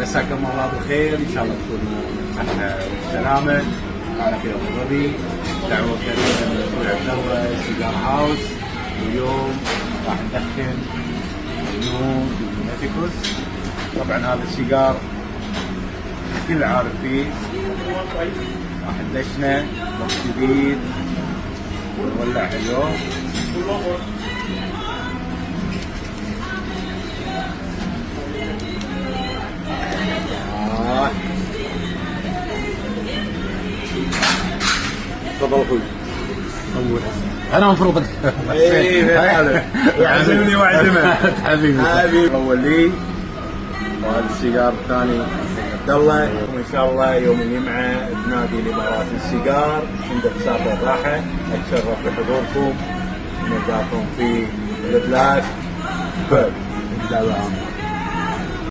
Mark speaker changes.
Speaker 1: مساكم الله بالخير، ان شاء الله تكونوا بصحه وسلامه. معنا في ابو ظبي دعوه كريمه من اخوي عبد الله سيجار هاوس. واليوم راح ندخن اليوم بالميثيكوس. طبعا هذا السيجار الكل عارف فيه، راح ندشنا وقت جديد ونولع اليوم. تفضل اخوي.
Speaker 2: انا المفروض
Speaker 1: يعزمني واعزمه.
Speaker 2: حبيبي
Speaker 1: اول لي، وهذا السيجار الثاني عبد الله. وان شاء الله يوم الجمعه بنادي الامارات السيجار عند سابق الراحه. اتشرف بحضوركم، نلقاكم في البلاك بيرد.